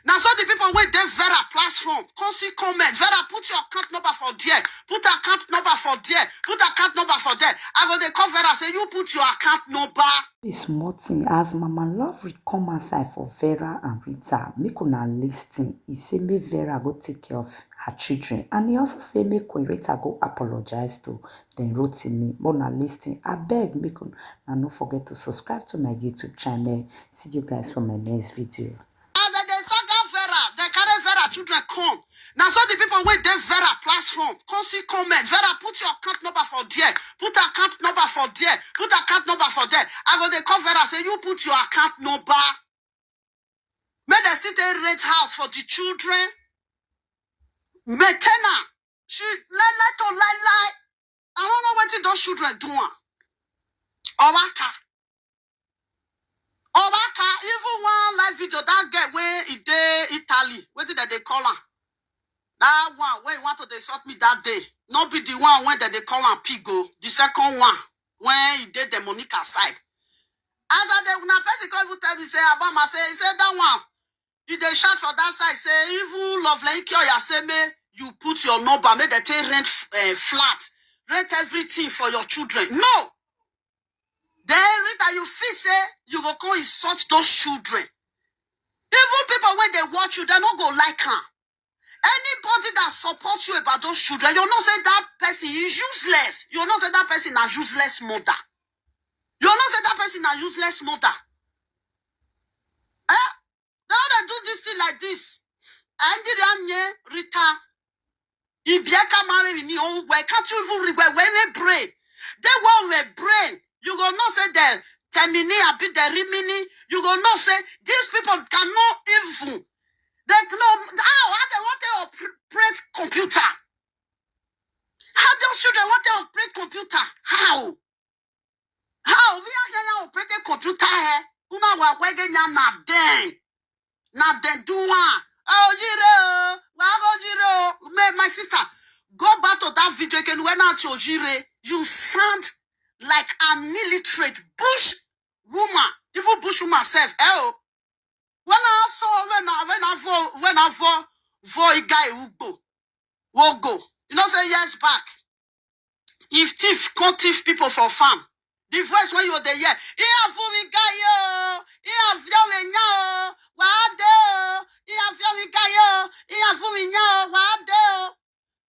Now, so the people wait there, Vera platform, come see comment. Vera, put your account number for there. Put account number for there. Put account number for there. I go, they call Vera, say, you put your account number. This morning, as Mama Love come outside for Vera and Rita, make una listen. He say make Vera go take care of her children, and he also say make Rita go apologize to them Rotimi. Mona listen. I beg make una no forget to subscribe to my YouTube channel. See you guys for my next video. And then they saga Vera, they carry Vera children come. Now, so the people wait there, Vera platform, come see comment. Vera, put your account number for there. Put account number for there. Put account number for there. I go, they call Vera, say, you put your account number. May they still rent house for the children. Metena. She, lie. I don't know what those children do. Obaka, even one live video, that girl where he did Italy, what did they call her? That one, where he wanted to insult me that day. Not be the one when they call her Pigo. The second one, when he did the Monica side. As I did, when a person come even tell me, say, Abama, say, he said that one. He they shout for that side, say, even lovely, you say, me, you put your number, make they take rent flat, rent everything for your children. No! Then, Rita, you feel say you go come insult those children. Even people, when they watch you, they don't go like her. Anybody that supports you about those children, you know say that person is useless. You know say that person is a useless mother. You know say that person is a useless mother. Now they do this thing like this. And Rita, if you can't marry me, why can't you even read when they brain? They want their brain. You go not say the termini a bit the rimini. You go not say these people cannot even. They know how they want to operate computer. How those children want to operate computer? How? How we are going to operate a computer here? Una wa wege na den do one. Oh Jire, my sister, go back to that video again. When I told Jire, you sound like an illiterate bush woman, even bush woman self. When I saw when I vote guy will go. You know, say years back. If thief can't thief people for farm, the voice when you're there, yeah,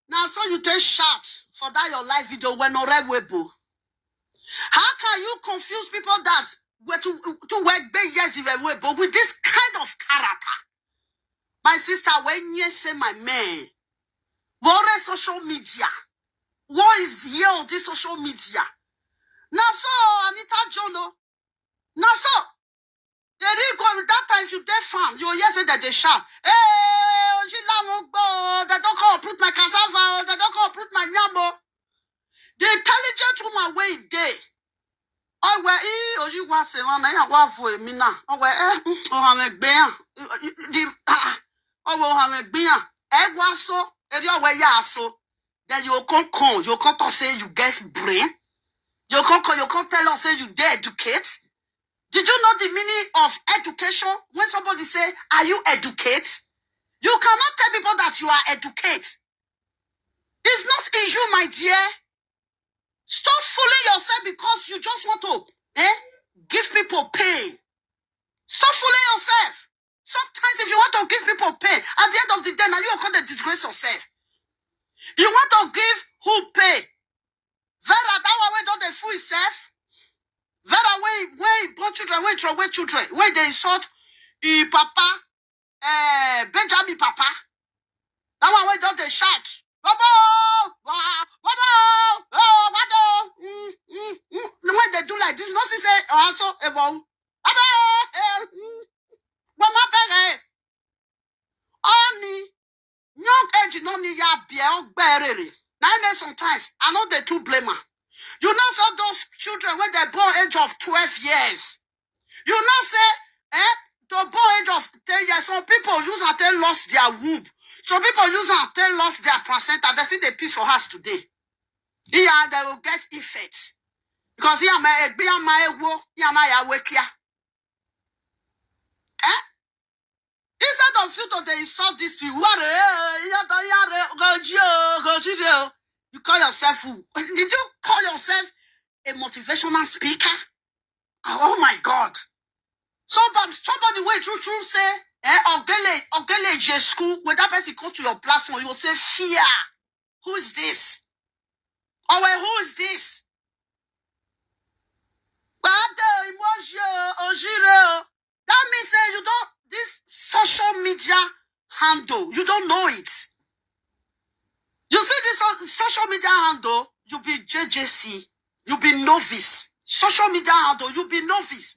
now so you take shout for that your live video when no webo. How can you confuse people that were to work big years in a way, but with this kind of character? My sister, when you say my man, what is social media? What is here on this social media? Now so Anita Jono. Now so they didn't go that time if you dead farm, you hear say that they shout, hey, they don't call uproot my cassava, they don't call uproot my nyambo. The intelligent woman way day. Oh, where you was a man, I want for me now. Oh, where have a bear. Oh, will have a beer. Egg was so, and your way, yeah, so. Then you can't call, you can't say you get brain. You can't tell us say you dare educate. Did you know the meaning of education? When somebody say, are you educate? You cannot tell people that you are educate. It's not in you, my dear. Stop fooling yourself because you just want to give people pain. Stop fooling yourself. Sometimes if you want to give people pain, at the end of the day, now you are going to disgrace yourself. You want to give who pay? Vera, that one when don't they fool itself? Vera, when born children, when throw away children, when they insult papa, Benjamin papa, that one when don't they shout? When they do like this, not to say also about only young age no need ya bear berry. Now sometimes I know they too blame her. You know so those children when they born age of 12 years. You know say the born age of 10 years. Some people use until lost their womb. Some people use until lost their placenta. They see the peace for us today. Here they will get effects. Because here my He said of you they insult this people. You call yourself who? Did you call yourself a motivational speaker? Oh my God. Somebody wait to say, Ogele J school, when that person comes to your platform, you will say, fear. Who is this? Oh, well, who is this? That means you don't, this social media handle, you don't know it. You see this social media handle, you be JJC, you be novice. Social media handle, you be novice.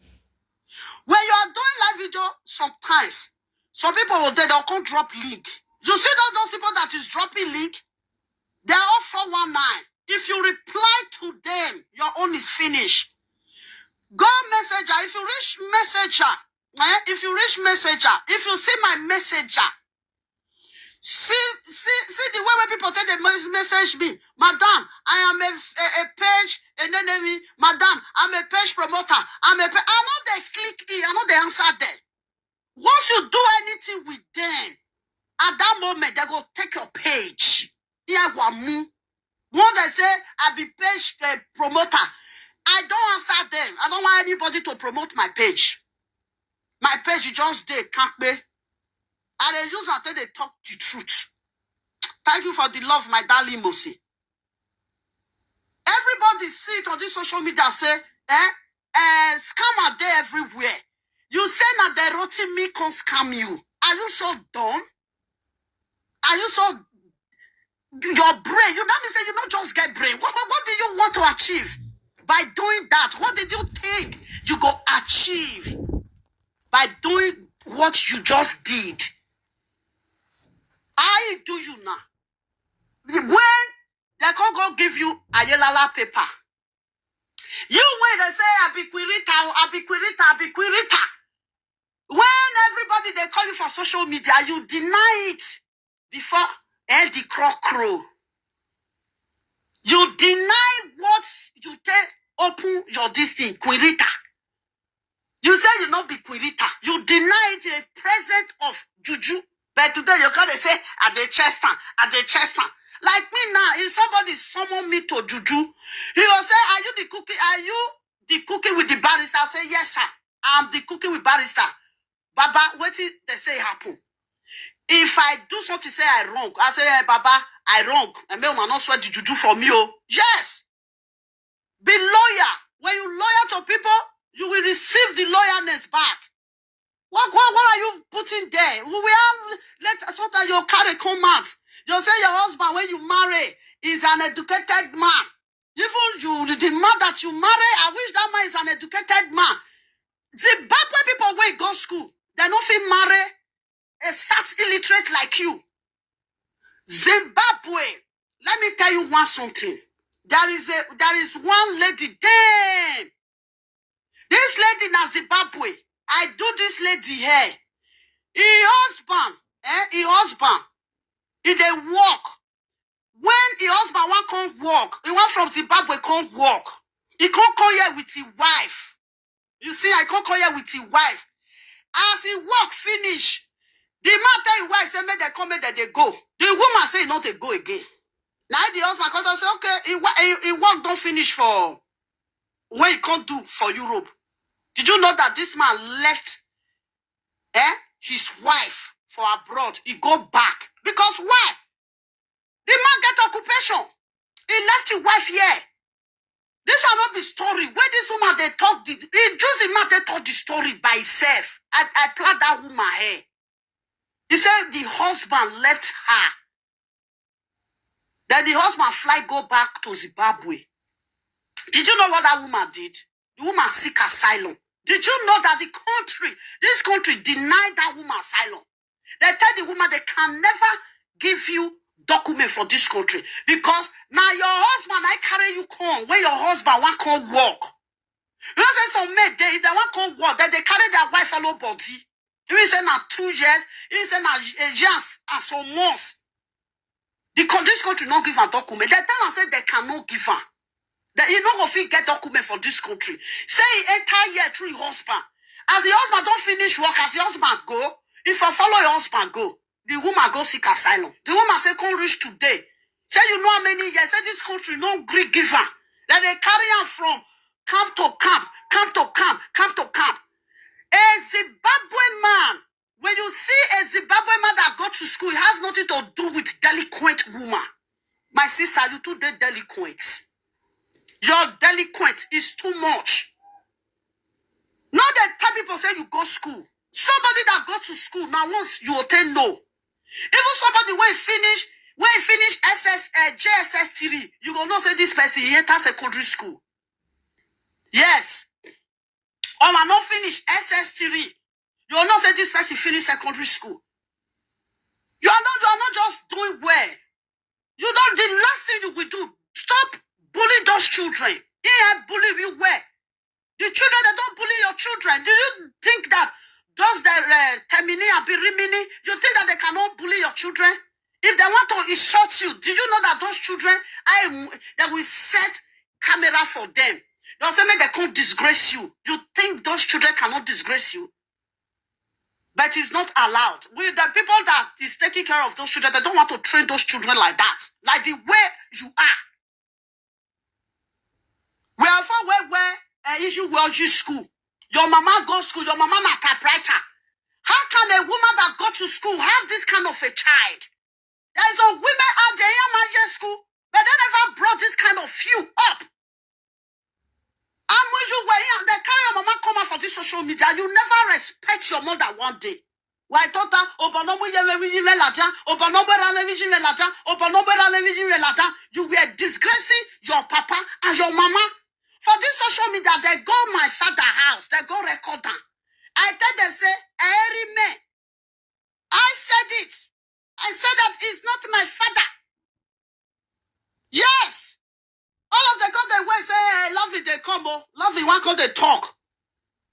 When you are doing live video, sometimes, some people will they'll come drop link. You see those people that is dropping link, they're all 419. If you reply to them, your own is finished. Go messenger. If you reach messenger, if you see my messenger, see the way people take the message me, Madam, I am a page, and then Madam, I'm a page promoter. I know they click in, I know they answer there. Once you do anything with them, at that moment they go take your page. Once they say I be page promoter, I don't answer them. I don't want anybody to promote my page. My page is just there, can't be. And they use until they talk the truth. Thank you for the love, my darling Mosi. Everybody see it on this social media say, scam are there everywhere. You say that they rotting me can't scam you. Are you so dumb? Are you so your brain? You that means you don't just get brain. What did you want to achieve? By doing that, what did you think you go achieve by doing what you just did? How do you now? When they can't go give you a yellow paper, you wait and say, I be Quirita. When everybody they call you for social media, you deny it before the crow. You deny what you take. Open your this thing, Quirita. You say you not be Quirita. You deny it in the presence of Juju. But today you gotta say at the chest. Like me now, if somebody summon me to Juju, he will say, are you the cookie? Are you the cookie with the barrister? I say, yes, sir. I'm the cookie with barrister. Baba, what did they say happen? If I do something, say I wrong. I say, hey, Baba, I wrong. And me will not swear the Juju for me. Oh. Yes. Be loyal. When you loyal to people, you will receive the loyalness back. What are you putting there? Sometimes you carry comments. You say your husband, when you marry, is an educated man. Even you, the man that you marry, I wish that man is an educated man. Zimbabwe people where go school, they don't feel marry a such illiterate like you. Zimbabwe, let me tell you one something. There is one lady, damn. This lady in Zimbabwe, I do this lady here. Her husband, he they walk. When the husband can't walk, he want from Zimbabwe can't walk. He can't come here with his wife. You see, I can't come here with his wife. As he walk finish, the man tell his wife say make they come, make they go. The woman say not they go again. Now the husband come and say, okay, he work don't finish for what he can't do for Europe. Did you know that this man left his wife for abroad? He go back. Because why? The man get occupation. He left his wife here. This will not be story. Where this woman they talk, just the man they talk the story by himself. I planned that woman here. He said the husband left her. Then the husband fly go back to Zimbabwe. Did you know what that woman did? The woman seek asylum. Did you know that this country denied that woman asylum? They tell the woman they can never give you document for this country because now your husband I carry you come when your husband want come work. You know say some men they want come work, then they carry their wife follow body. Even say now 2 years, even say now years and some months. This country not give a document. They tell us say they cannot give her. That you not going to get document for this country. Say he enter here through his husband. As the husband don't finish work, as the husband go, If you follow your husband go, the woman go seek asylum. The woman say, come reach today. Say, you know how many years? Say, this country no Greek giver. Then they carry her from camp to camp, camp to camp, camp to camp. A Zimbabwean man, when you see a Zimbabwean man that go to school, it has nothing to do with delinquent woman. My sister, you too delinquent. Your delinquent is too much. Now that tell people say you go school. Somebody that go to school, now once you attain no. Even somebody when he finish JSS 3, you go know say this person he enter secondary school. Yes. Or I not finish SS 3. You will not say this person finish secondary school. You are not just doing well. You don't. The last thing you will do, stop bullying those children. He ain't bully you well. The children, they don't bully your children. Do you think that those that termini and birimini, you think that they cannot bully your children? If they want to insult you, do you know that those children, they will set camera for them? They say they can't disgrace you. You think those children cannot disgrace you? But it's not allowed. The people that is taking care of those children, they don't want to train those children like that. Like the way you are. Where issue will you school? Your mama go school, your mama na typewriter. How can a woman that go to school have this kind of a child? There is a women out there in my school, but they never brought this kind of few up. And when you were here, they carry your mama come out for this social media, you never respect your mother one day. Why thought that you were disgracing your papa and your mama. For this social media, they go my father's house, they go record them. I tell them, say, every man. I said it. I said that it's not my father. Yes. All of them come, they went, say, hey, lovely, they come, oh. Lovely, one come, they talk.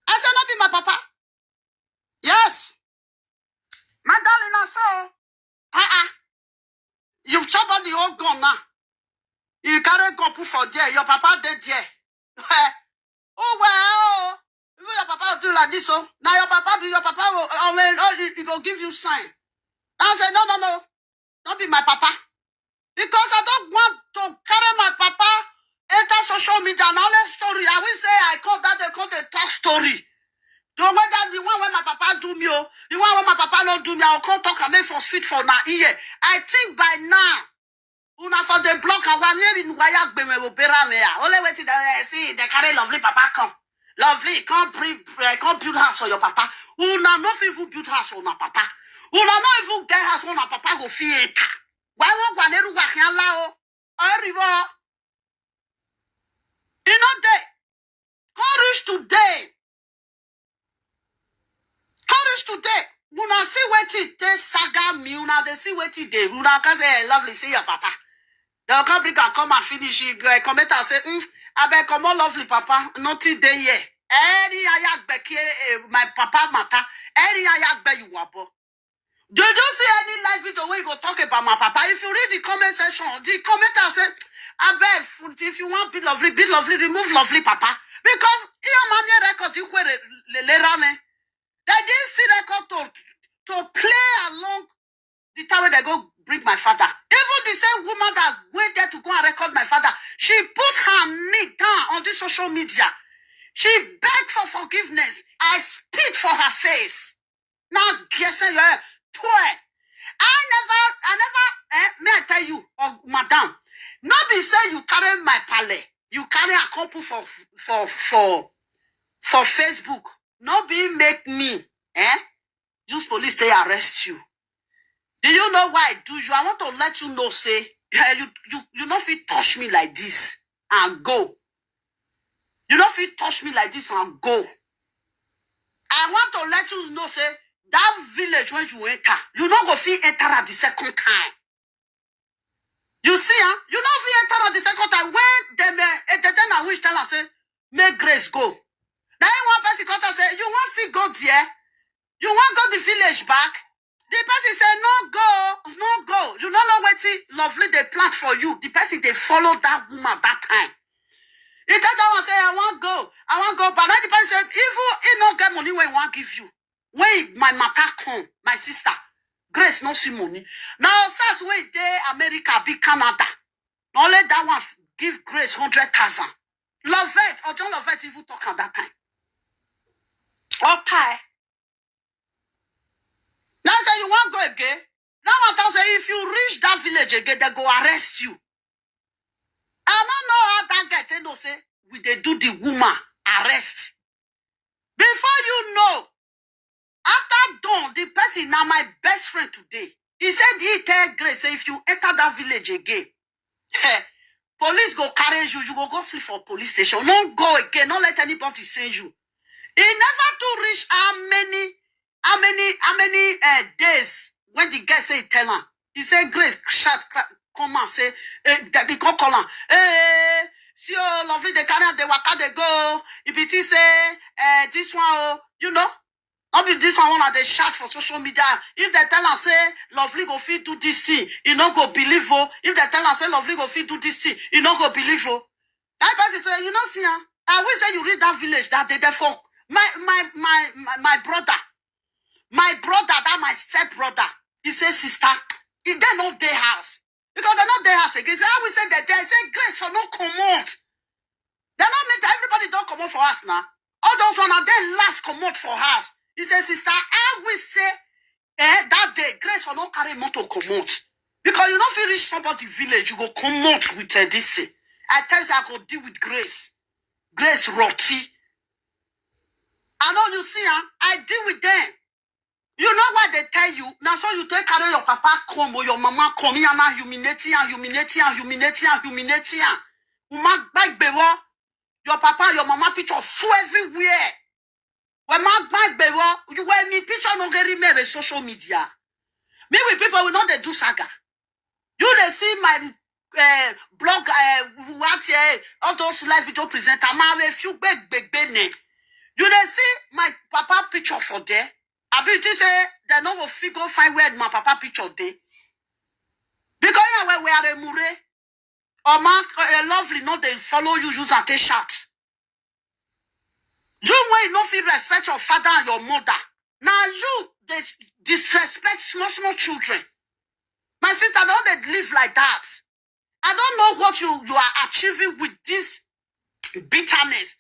I said, not be my papa. Yes. My darling, I saw. You've somebody all gone now. You carry gun put for there. Your papa dead there. Oh, well. Your papa will do like this, oh. Now your papa will, he will give you sign. I said, no. Don't be my papa. Because I don't want to carry my papa enter social media and all that story. I will say I call that they call the talk story. Don't whether the one where my papa do me, oh, the one where my papa not do me, I'll call talk and make for sweet for now. Yeah. I think by now, una for the block and one maybe wire be me will be around here. Only wait till they see they carry lovely papa come. Lovely, can't build house for your papa. Una not even build house for my papa. Una not even get house for my papa go fear. Why won't one ever walk here lao? Arriva. You know they courage today. Courage today. Una see what it they saga me. Una they see what it they. Una can say lovely see your papa. They'll come bring and come and finish it. Comment and say, I beg come on lovely papa. Nothing day here. Any ayak beke my papa matter. Any ayak be you wabo. Do you see any live video where you go talk about my papa? If you read the comment section, the commenter say, I beg, if you want be lovely, remove lovely papa. Because here man record you where le rame. They didn't see record to play along the time when they go bring my father. Even the same woman that went there to go and record my father, she put her knee down on the social media. She begged for forgiveness. I spit for her face. Now guess you toy. I never, may I tell you, madam, not be say you carry my palais, you carry a couple for Facebook. Not be make me, use police say arrest you. Do you know why I do you? I want to let you know, say, you not fit touch me like this and go. You not fit touch me like this and go. I want to let you know, say, that village when you enter, you not go fit enter at the second time. You see, you not fit enter at the second time when they then wish tell us say, make grace go. Now one person come and say, you want to go there? You want go the village back? The person say, no go. You don't know what lovely they plant for you. The person they follow that woman that time. He tell that one say, I want go. But then the person said, if you not get money when he want give you. when my mother come, my sister, Grace no see money. Now, since when they America be Canada, not let that one give Grace 100,000. Lovett, or John Lovett even talk at that time. Okay. Now say you want go again. Now I can say if you reach that village again, they go arrest you. I don't know how that guy they know say we they do the woman arrest. Before you know, after dawn, the person now my best friend today. He said he tell Grace say if you enter that village again, police go carry you, you go sleep for police station. Don't go again, don't let anybody send you. He never to reach how many days when the guy say tell her. He said Grace come and say that they call her. See oh lovely they carry the waka they go. If it is say this one you know. Not be this one that they shout for social media. If they tell us say lovely go fit do this thing, you no go believe oh. If they tell us say lovely go fit do this thing, you no go believe oh. That person say you know see I will say you read that village that they therefore my brother, that my step brother, he says sister, if they not their house because they're not their house again. So I will say that they say Grace for no come out. They not mean everybody don't come out for us now. All those one are then last come out for us. He says, sister, I will say that day, Grace will not carry motor come out. Because you know if you reach somebody village, you go come out with this thing. I tell you, I go deal with Grace. Grace Roti. I know you see, I deal with them. You know what they tell you? Now so you take carry your papa come or your mama come here and humiliating. Your papa, your mama picture full everywhere. When you wear me picture no get remember social media. Me with people will not they do saga. You they see my blog what all those live video presenter. I a few big name. You they see my papa picture for there. I be to say they no go figure find where my papa picture there. Because you know we are a mure or mark lovely not they follow you use and take shots. You when no feel respect your father and your mother. Now you they disrespect small children. My sister, don't they live like that? I don't know what you are achieving with this bitterness.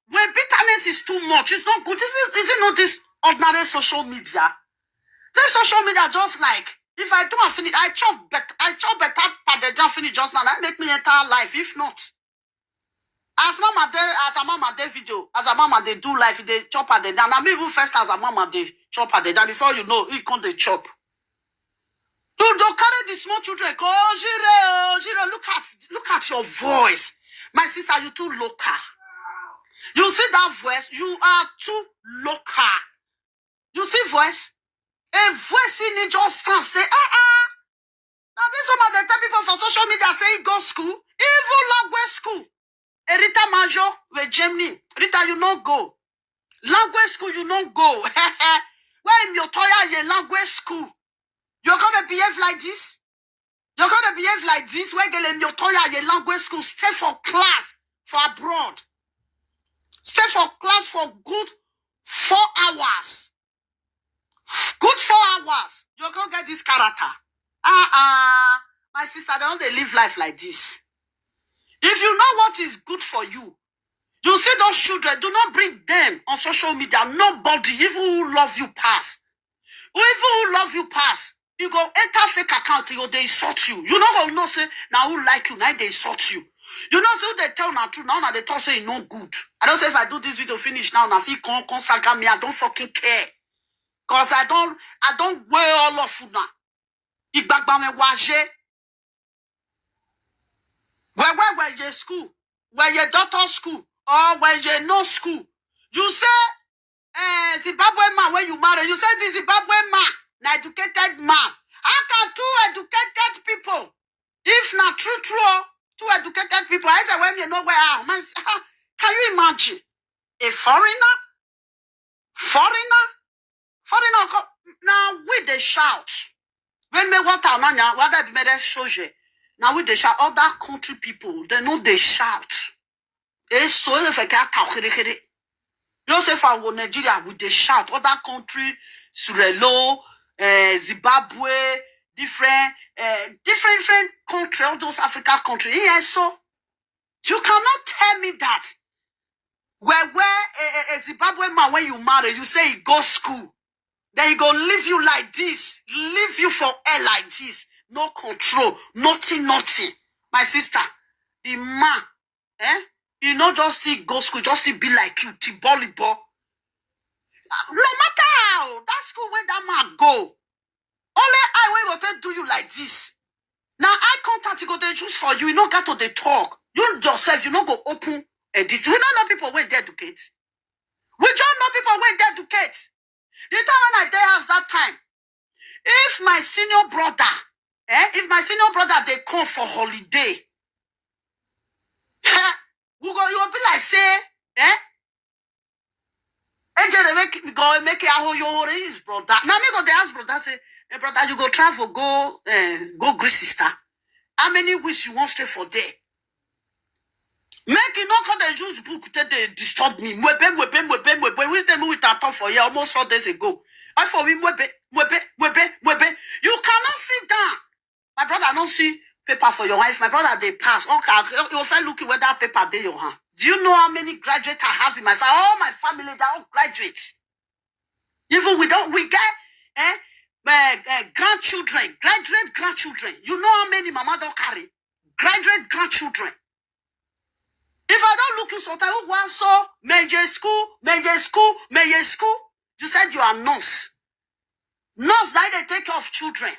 When bitterness is too much, it's not good. Is it not this ordinary social media? This social media just like if I don't finish, I chop better part the job finish just now. That make me entire life. If not. As a mama they video, as a mama they do life, they chop at the down. I'm even first as a mama they chop at the down. Before you know, you can't they chop. Don't carry the small children. Go, Jire, look at your voice. My sister, you too local. You see that voice? You are too local. You see voice? A voice in it just say, Now this woman they tell people for social media say go school, even language school. Rita Majo with Germany. Rita, you not go. Language school, you not go. Where in your toya language school? You're gonna behave like this? You're gonna behave like this? Where in your toya language school? Stay for class for abroad. Stay for class for good 4 hours. Good 4 hours. You're gonna get this character. My sister, they don't live life like this. If you know what is good for you, you see those children, do not bring them on social media. Nobody, even who love you pass. Even who love you pass. You go enter fake account, they insult you. You know what say, now who like you, now they insult you. You know, so they tell now true, now they talk say no good. I don't say if I do this video finish now, now if you can't saga me, I don't fucking care. Cause I don't wear all of you now. Igbagba me waje. Where you school, where your daughter school, or when you no school, you say, Zimbabwe man, when you marry, you say the Zimbabwe man, an educated man. How can two educated people, if not true, two educated people, I say when you know where man, can you imagine a foreigner? Now with the shout, when me what now, what that made a soje. Now with they shout, other country people, they know they shout. You know, say for Nigeria, we dey shout. Other country, Sierra Leone, Zimbabwe, different country, all those African countries. Yeah, so you cannot tell me that where a Zimbabwe man, when you marry, you say he go school, then he go leave you like this, leave you for air like this, no control, nothing. My sister, the man, you know, just still go school, just still be like you, volleyball. No matter how, that school where that man go, only I will go do you like this. Now eye contact you go to choose for you, you don't get to the talk. You yourself, you don't go open this. We don't know people when they educate. We don't know people when they educate. The time when I tell us that time, if my senior brother, they come for holiday, you will be like, say, go make it his brother. Now me go they ask brother, say, hey, brother, you go travel, go Greece, sister. How many weeks you want to stay for there? Make it not call the Jews book that they disturb me. We tell me with that talk for you almost 4 days ago. I for me, you cannot sit down. My brother don't see paper for your wife. My brother they pass. Okay, you will looking where that paper they your hand. Do you know how many graduates I have in my family? All my family, they're all graduates. Even we get grandchildren, graduate grandchildren. You know how many mama don't carry? Graduate grandchildren. If I don't look in sometimes, who want so major school, you said you are nurse. Nurse that they take care of children.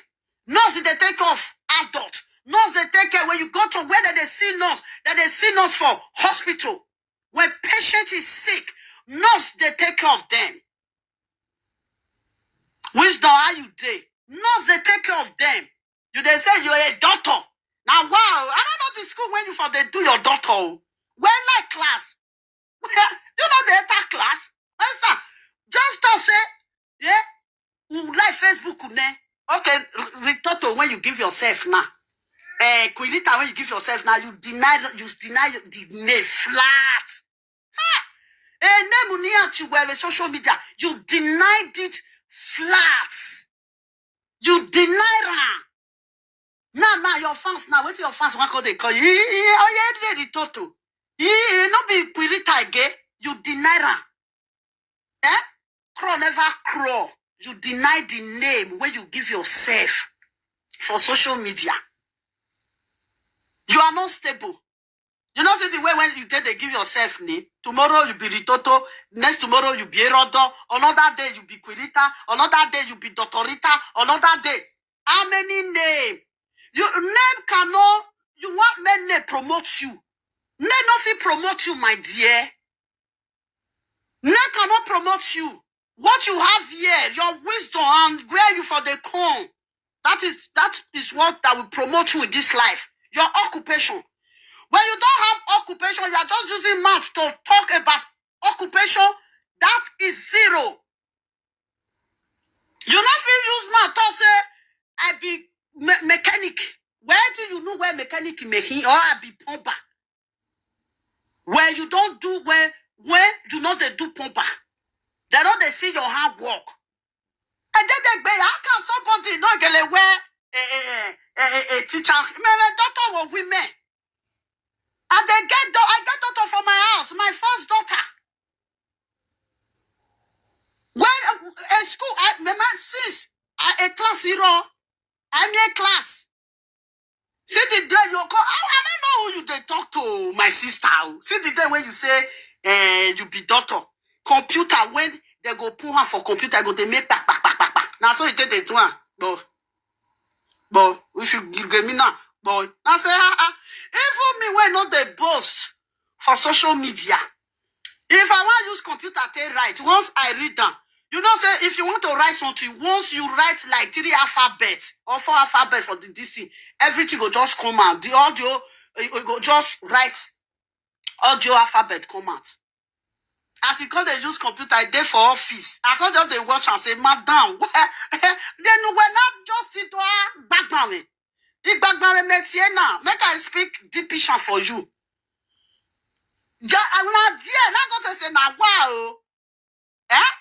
Nurse they take care of adults. Nurse they take care when you go to where they see nurse, that they see nurse for hospital. When patient is sick, nurse they take care of them. Wisdom, how you dey? Nurse they take care of them. You they say you're a doctor. Now wow, I don't know the school when you for they do your doctor. When like class, you know the enter class. Understand? Just to say, yeah, you like Facebook, okay, Ritoto when you give yourself now. Quilita when you give yourself now, you deny the name flat. Name you were social media, you denied it flat. You deny it. Now your fans now, what your fans want they call you? Oh yeah, ready Toto. Not be Quilita again. You deny it. Crow never crow. You deny the name when you give yourself for social media. You are not stable. You know, see the way when you take they give yourself name. Tomorrow you be Ritoto. Next tomorrow you be Erodo. Another day you be Quilita. Another day you be Doctorita. Another day. How many names? Your name cannot. You want men name promote you. Name nothing promote you, my dear. Name cannot promote you. What you have here, your wisdom and where you for the come. That is what that will promote you in this life. Your occupation. When you don't have occupation, you are just using mouth to talk about occupation. That is zero. You not feel use mouth to say, I be mechanic. Where do you know where mechanic making or I be pumper? Where you don't do where you know they do pumper. They don't they see your hard work. And then how can somebody not get away a teacher? Doctor or women. And I get daughter from my house, my first daughter. When a school, since a class zero, I'm in class. See the day you call, I don't know who you they talk to, my sister. See the day when you say you be daughter. Computer, when they go pull her for computer, go they make back. Now so you take the one, but if you give me now, boy. I say, even me when not the boast for social media. If I want to use computer to write, once I read them, you know, say if you want to write something, once you write like 3 alphabets or 4 alphabets for the DC, everything will just come out. The audio, you go just write audio alphabet come out. As you call they use computer, they for office. I can't just they watch and say, madam, then we're not just into a background. If background makes here now, make I speak deep picture for you. Yeah, I'm not there. Not going to say now, wow. Eh?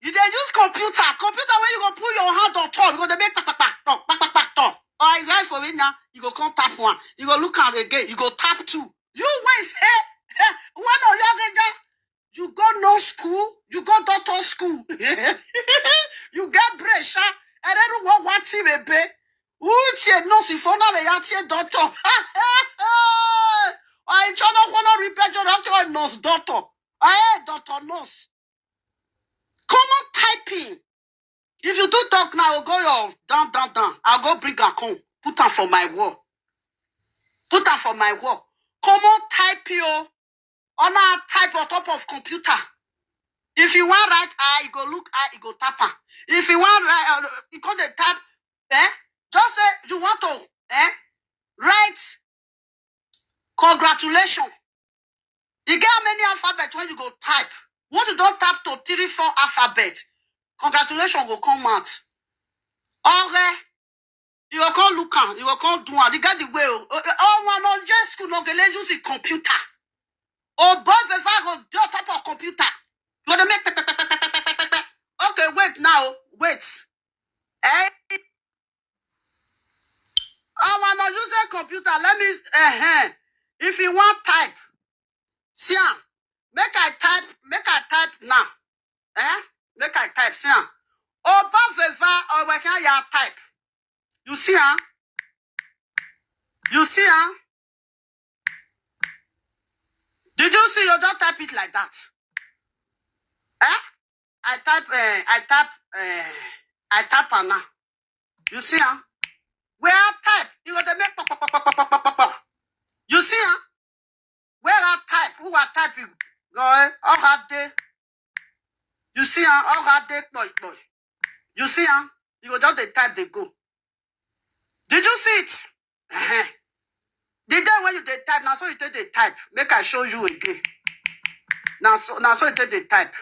You dey use computer where you go put your hand on top, you go dey make talk. I write for it now, you go come tap one, you go look at again, you go tap two. You wait, one of your guy, you go no school, you go doctor school. You get pressure, and then what team baby? Who tie no si phone na ya tie doctor. I try not wanna repair your doctor nurse doctor. Doctor nurse. Common typing. If you do talk now, I'll go your down. I'll go bring her home. Put her for my wall. Common type yo. On a type on top of computer. If you want write I, you go look I, you go tap her. If you want write, you go the tap. Just say you want to write congratulations. You get how many alphabets when you go type. Once you don't tap to 3, 4 alphabets, congratulations will come out. Okay. You will call Lucan, you will call Duan. You got the way. Oh, no, just could not use the computer. Oh, both if I go do top of computer. You want to make. Okay, wait now. Wait. I want to use a computer. Let me. If you want type, see, make I type now. Make I type, see. Oh, both if I or can you type? You see, You see, Did you see? You don't type it like that. I type now. You see, where I type, you got to make. You see, where I type, who I typing? Go ahead, all that day. You see, all that day, boy. You see, you go just the type they go. Did you see it? The day when you did type, now so you did the type. Make I show you again. Now so you did the type.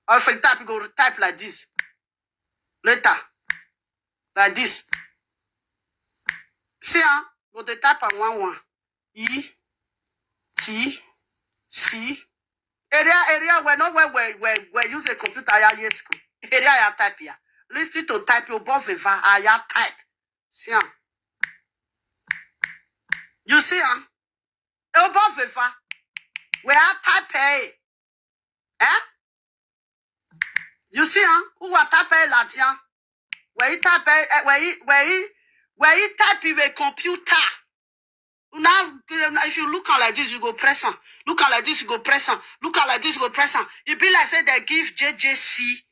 Or if you type, you go type like this. Later. Like this. See, go the type on 1. E, T, C. Area where not where use a computer, yes. Area I type here. Listen to type your above I type. See, you see, above where I type you see, who are type Latin? Where you type where you type in a computer. Now, if you look at like this, you go press on. Look at like this, you go press on. Look at like this, you go press on. It be like say they give JJC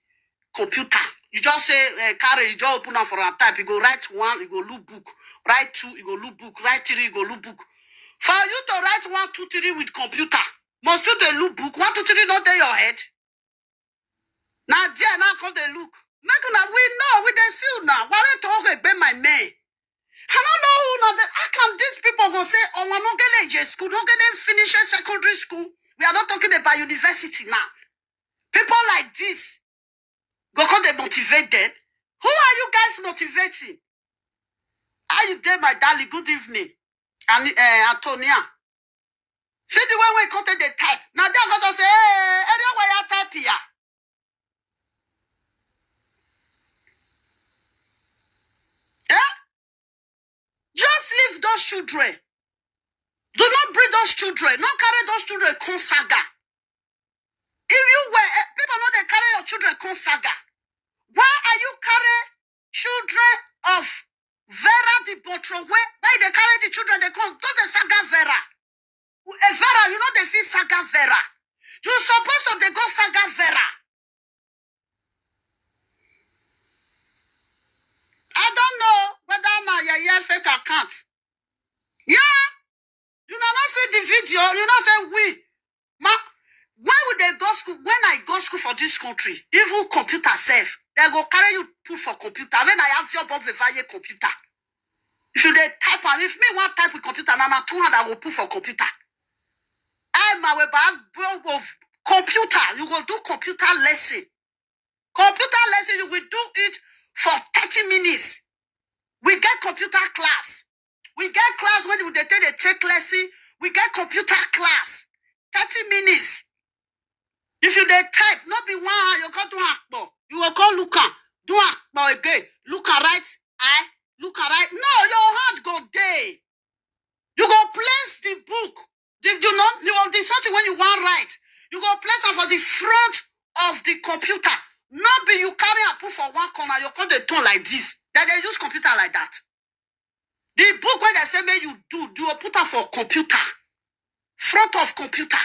computer. You just say carry, you just open up for a type. You go write 1, you go look book. Write 2, you go look book. Write 3, you go look book. For you to write 1, 2, 3 with computer, must you the look book? 1, 2, 3 not in your head. Now there now come the look. We the see now. Why they talk about my man? I don't know who now. How can these people go say, oh, we're not getting J school, don't get them finish secondary school? We are not talking about university now. People like this, because they motivate them. Who are you guys motivating? How you there, my darling? Good evening. And Antonia. See the way we content the type. Now they're going to say, hey, anyway, I type here. Just leave those children. Do not bring those children. Not carry those children con saga. If you were people know they carry your children con saga. Why are you carry children of Vera the Botro? Why they carry the children they call don't the saga Vera? Vera, you know they feel saga Vera. You're supposed to they go saga Vera. I don't know whether now you're fake account. Yeah. You know not see the video. You know say we. When would they go school? When I go school for this country, even computer safe, they go carry you put for computer. When I have your Bob Vivaye computer. If you they type and if me want type with computer, now 200 I will put for computer. I'm my way back bro of computer. You go do computer lesson. Computer lesson, you will do it for 30 minutes. We get computer class. We get class when they take the check lesson. We get computer class. 30 minutes. If you dey type, not be one hand, you can't do akpo. You will call look am, do akpo again. Look at right eye, look at right. No, your hand go there. You go place the book. The something when you want write. You go place it for the front of the computer. Not be you carry and put for one corner, you call the tone like this. Then they use computer like that. The book when they say may you do put it for computer. Front of computer.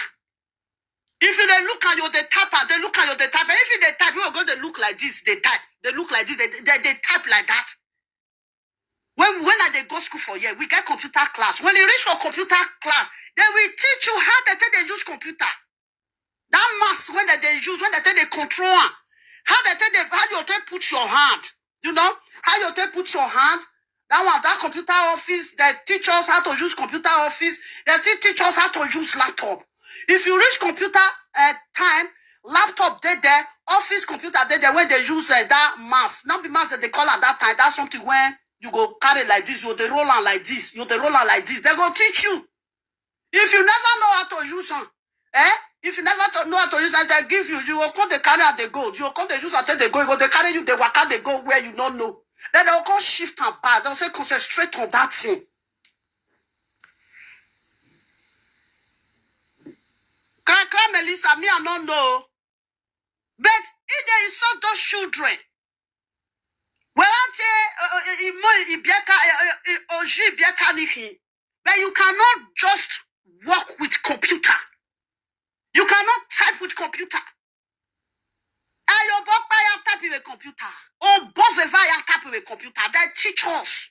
If you they look at you, they type and they look at you, they type. And if you they type, you are going to look like this, they type. They look like this, they type like that. When they go school for year, we get computer class. When they reach for computer class, they will teach you how they use computer. That mass when they use, when they control, how you put your hand. You know how you put your hand. That computer office, they teach us how to use computer office. They still teach us how to use laptop. If you reach computer time, laptop they there, office computer they there when they use that mass. Not be mass that they call at that time. That's something when you go carry like this, you the roll on like this, you the roll on like this. They go teach you. If you never know how to use them, if you never know how to use that, they give you. You will come the carry and they go. You will come the use until they go. They carry you, they work out, they go where you don't know. Then they will come shift and back. They'll say concentrate on that thing. Cry, Melissa, me I don't know. But if they insult those children, well, but you cannot just work with computer. You cannot type with computer. And your papa type with computer. Or both of you type with computer. They teach us.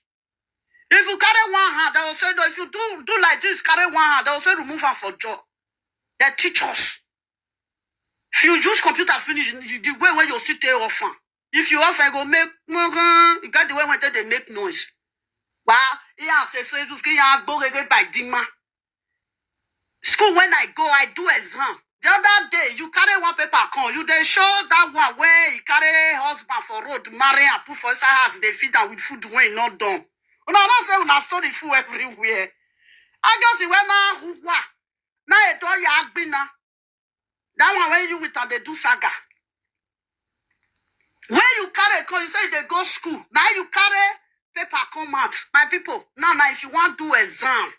If you carry one hand, they will say, no, if you do like this, carry one hand, they will say remove her for job. They teach us. If you use computer finish, the way when you sit there often. If you often go make, you got the way when they make noise. Well, yeah, say so you can go by Dima. School when I go, I do exam. The other day, you carry one paper con. You then show that one where you carry husband for road, marry and put for inside house. They feed them with food when not done. No, I don't say when I story food everywhere. I just see when now you do your agbina. That one when you with and they do saga. When you carry con, you say they go school. Now you carry paper come out. My people, now if you want to do exam.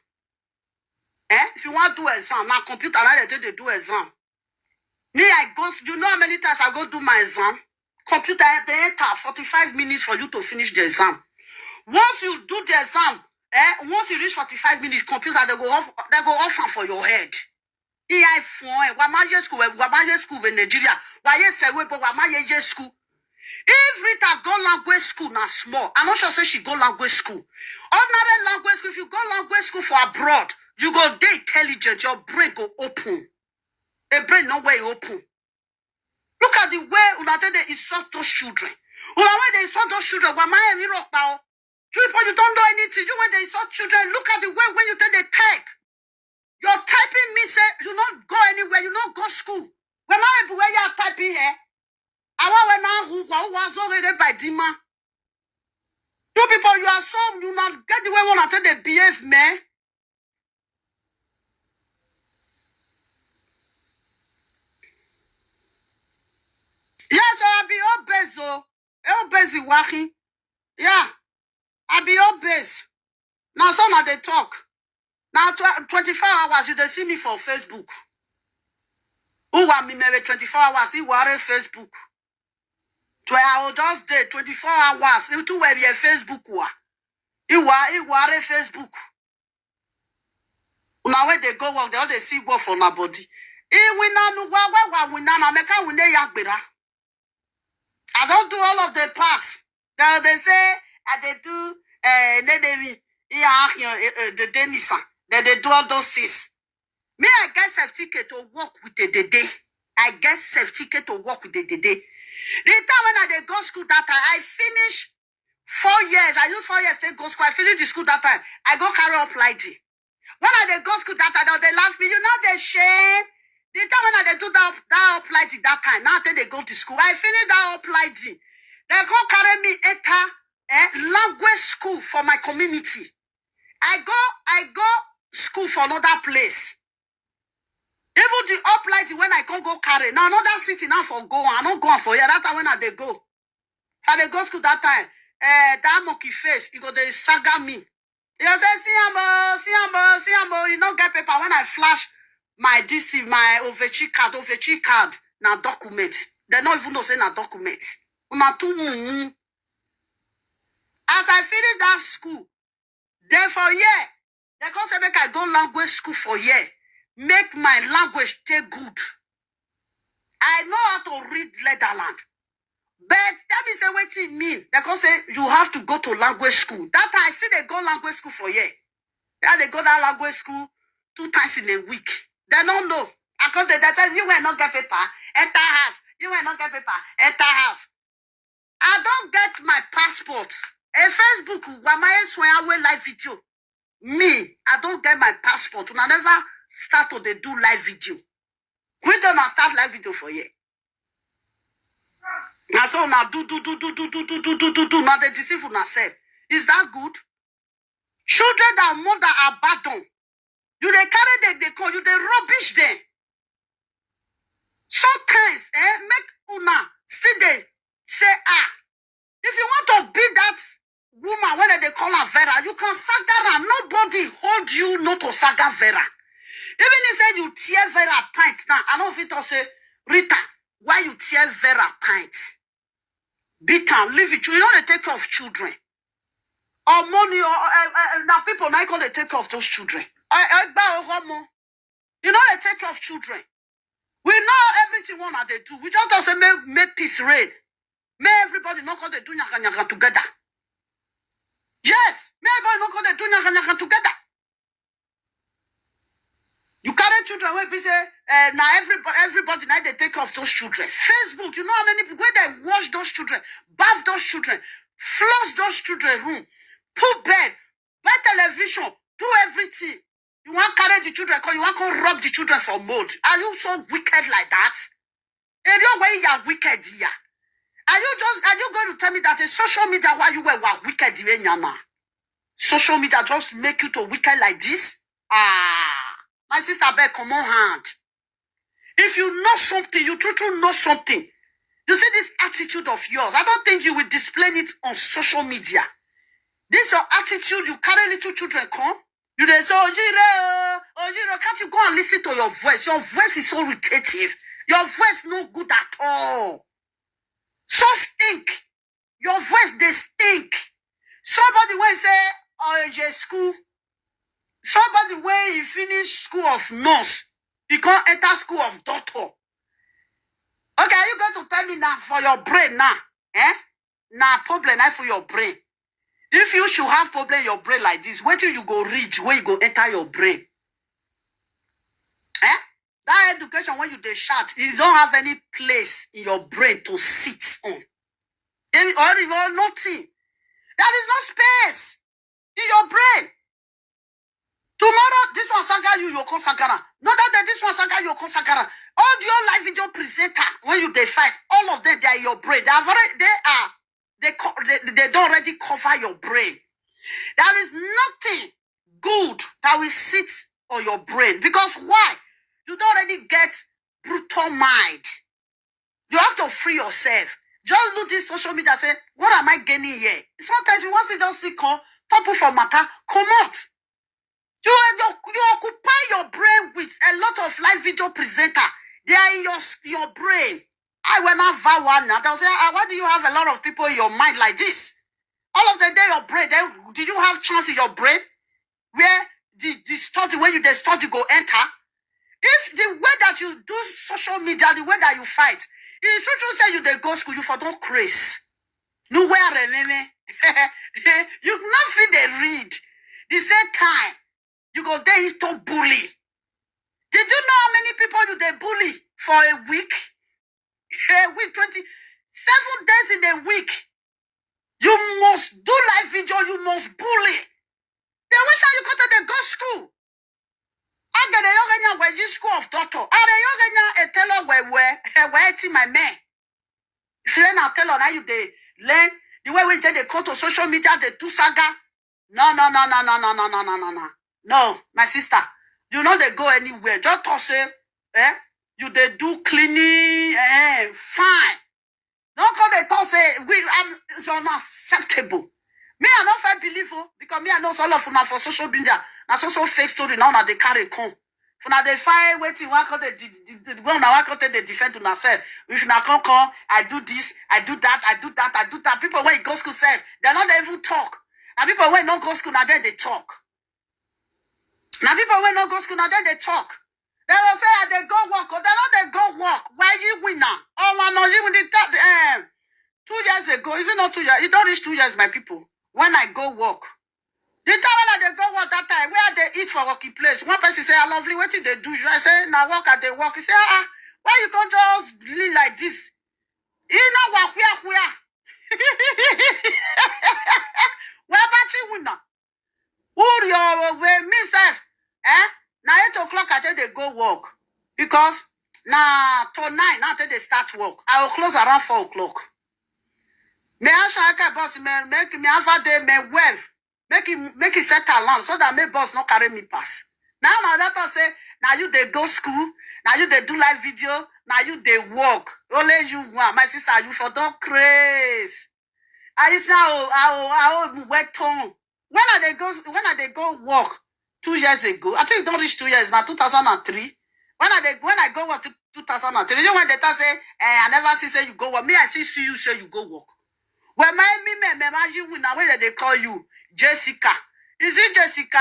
If you want to do exam, now computer, now they do exam. Me, I go, you know how many times I go do my exam? Computer, they enter 45 minutes for you to finish the exam. Once you do the exam, once you reach 45 minutes, computer, they go off for your head. Yeah, school in Nigeria. Why school? If Rita go language school now small, I'm not sure say she go language school. Ordinary language school, if you go language school for abroad, you go dey intelligent, your brain go open. A brain no way open. Look at the way they insult those children. When they insult those children, you don't know anything. You when they insult children, look at the way when you take the type. Your typing means you not go anywhere, you not go school. When you are typing here, I want who was already by Dima. You people, you are so you not get the way when I tell they behave, man. Yes, I be obese, obese walking. Yeah, I be obese. Now some of they talk. Now 24 hours you they see me for Facebook. Who want me maybe 24 hours? You are Facebook. I will just day 24 hours. You two were your Facebook. You are Facebook. Now when they go work, they all they see work for my body. I don't do all of the pass. Now they say they do the Denison. Then they do all those things. Me, I get certificate to work with the day. I get certificate to work with the day. The time when I go school that time, I finish 4 years. I use 4 years to go school. I finish the school that time. I go carry up lighting. When I go school that time, they laugh me. You know they shame. The time when I do that up lighting that time, now they go to school. I finish that up lighting. They go carry me enter language school for my community. I go school for another place. Even the uplight when I can't go carry. Now another city now for go. I don't go on for here. That time when I they go. I they go school that time. That monkey face, he go they saga me. He go say, see, you don't get paper when I flash my DC, my Ovechi card, na document. They don't even know say na document. Una too As I finish that school, then for year, they come say make I go language school for year. Make my language stay good. I know how to read Netherlands. But that is a what it mean. They come say you have to go to language school. That time I see they go language school for year. Then they go that language school 2 times in a week. They don't know. I come to that time, you will not get paper, enter house. You will not get paper, enter house. I don't get my passport. A Facebook, where my swear away live video. Me, I don't get my passport. I never start to they do live video. We don't start live video for you. Now so now do. Now they deceive on yourself. Is that good? Children that mother abandon. You they carry them, they call you, they rubbish them. Sometimes, make una still they say, if you want to beat that woman, when they call her Vera, you can saga her. Nobody hold you not to saga Vera. Even if say you tear Vera pint now, I don't think to say, Rita, why you tear Vera pint? Beat her, leave it. You know they take care of children. Or money, or now people now call they take care of those children. You know they take care of children. We know everything one they do. We just don't say make peace reign. May everybody know how they do nyaka together. Yes, may everybody know how they do nyaka together. You carry children where be say now everybody now they take care of those children. Facebook, you know how many people they watch those children, bath those children, floss those children, put bed, buy television, do everything. You want to carry the children, because you want to rob the children for mold. Are you so wicked like that? In your way, you are wicked here. Are you going to tell me that in social media while you were wicked in Yana? Social media just make you to wicked like this? My sister beg, come on hand. If you know something, you truly know something. You see this attitude of yours. I don't think you will display it on social media. This your attitude, you carry little children come. You they say, Ojiro, can't you go and listen to your voice? Your voice is so irritative. Your voice no good at all. So stink. Your voice, they stink. Somebody will say, OJ school. Somebody when he finish school of nurse, he can't enter school of doctor. Okay, are you going to tell me now for your brain now? Now problem now for your brain. If you should have problem in your brain like this, wait till you go reach where you go enter your brain. That education when you dey shout, you don't have any place in your brain to sit on. Or even nothing. There is no space in your brain. Tomorrow, this one saga you call Sagara. Not that this one saga you call Sagara. All your live video presenter, when you they fight, all of them, they are in your brain. They don't already cover your brain. There is nothing good that will sit on your brain. Because why? You don't already get brutal mind. You have to free yourself. Just look this social media and say, what am I gaining here? Sometimes you want to just see top for matter, come out. You occupy your brain with a lot of live video presenter. They are in your brain. I will not vow one now. They'll say, why do you have a lot of people in your mind like this? All of the day your brain, did you have chance in your brain? Where the study, when you study go enter? If the way that you do social media, the way that you fight, if you say you they go school, you for don't craze. No where you nothing they read. The same time, you go there to bully. Did you know how many people you they bully for a week? A week, 27 days in a week. You must do live video, you must bully. They wish you go to the go school. I get a young where you school of doctor. I a tell where my man. If you now tell now you they learn the way we they go to social media, they do saga. No. No, my sister, you know they go anywhere. Just to say you they do cleaning, fine. Don't call the talk say it's unacceptable. Me, I don't find believe because me, I know all of them for social media. That's also fake story now that they carry come. For now they find waiting one call they defend to themselves. If now come, I do this, I do that, I do that, I do that. People when go school say they're not even talk. And people when don't go school now then they talk. Now people when don't go school now then they talk. They will say they go work, or they go work. Why you win now? Oh man, no, you win the 2 years ago. Is it not 2 years? It don't reach 2 years, my people. When I go work. The time when they go work that time, where they eat for working place. One person say, I lovely, what did they do? I say, now work at the work. He say, why you can't just live like this? You know what where? Where about you winner? Who your way myself? Now 8 o'clock I tell they go work. Because now till 9, now till they start work. I will close around 4 o'clock. Me I boss make me have a day me well. Make it set alarm so that my boss not carry me pass. Now my daughter say, now you they go school, now you they do live video, now you they work. Only you want. My sister, you for don't craze. I say I wet tongue. When are they go work 2 years ago? I think it don't reach 2 years now, 2003. When I go work 2003, you know when they say, I never see say you go work. Me, I see you say you go work. When you win where they call you Jessica. Is it Jessica?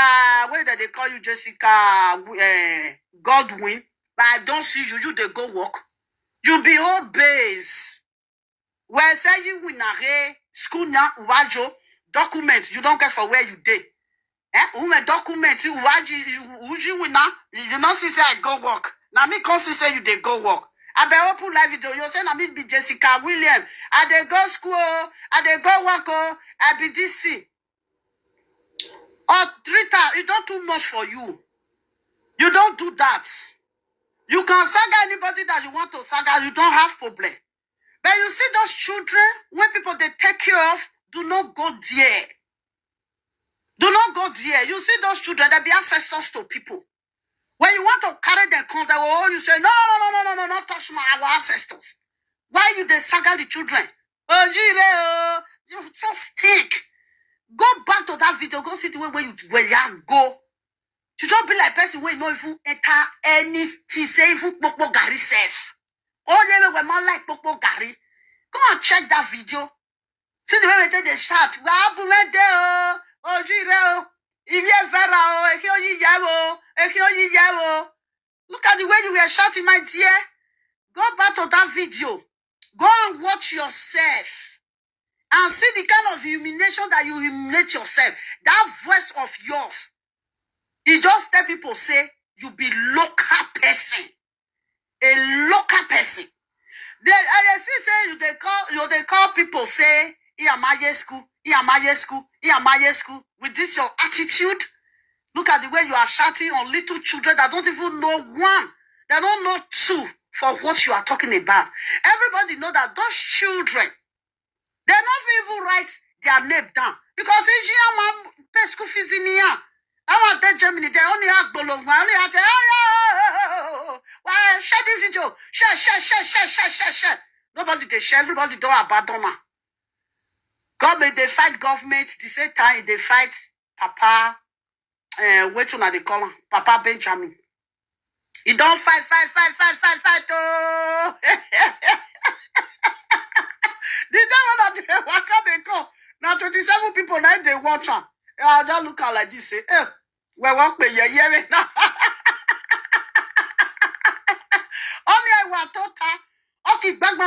Where they call you Jessica Godwin? But I don't see you. You they go work. You be all base. Where say you win a school now wajo document. You don't get for where you did. Who document you you win now? You not see say I go work. Now me can't say you they go work. I be open live video. You say I mean be Jessica William. I they go school. I they go work. I be this thing. Or Rita, it don't too much for you. You don't do that. You can saga anybody that you want to saga. You don't have problem. But you see those children when people they take care of, do not go there. Do not go there. You see those children that be ancestors to people. When you want to carry them, you say, no, not touch our ancestors. Why you they saga the children? Oh, you so stink. Go back to that video. Go see the way where you go. You just be like person where you know if you enter anything, say if you popo gari self. All the way man like popo gari. Go and check that video. See the way they shout. Look at the way you were shouting, my dear. Go back to that video. Go and watch yourself. And see the kind of humiliation that you humiliate yourself. That voice of yours. It just tell people say, you be local person. A local person. They see say they call people say, Iyamaye school, Iyamaye school, Iyamaye school. With this your attitude. Look at the way you are shouting on little children that don't even know one. They don't know two for what you are talking about. Everybody know that those children, they not even write their name down. Because in pay school fees in here. I want that Germany, they only have Bologna, only have share this video. Share. Nobody they share, everybody don't abandon her. Government, they fight government, the same time they fight Papa, which one are they call him? Papa Benjamin. He don't fight, oh. The day when they come, now 27 people now they watch her. I just look at like this, say, we walk me, yeah, now. Only I want to okay, bang,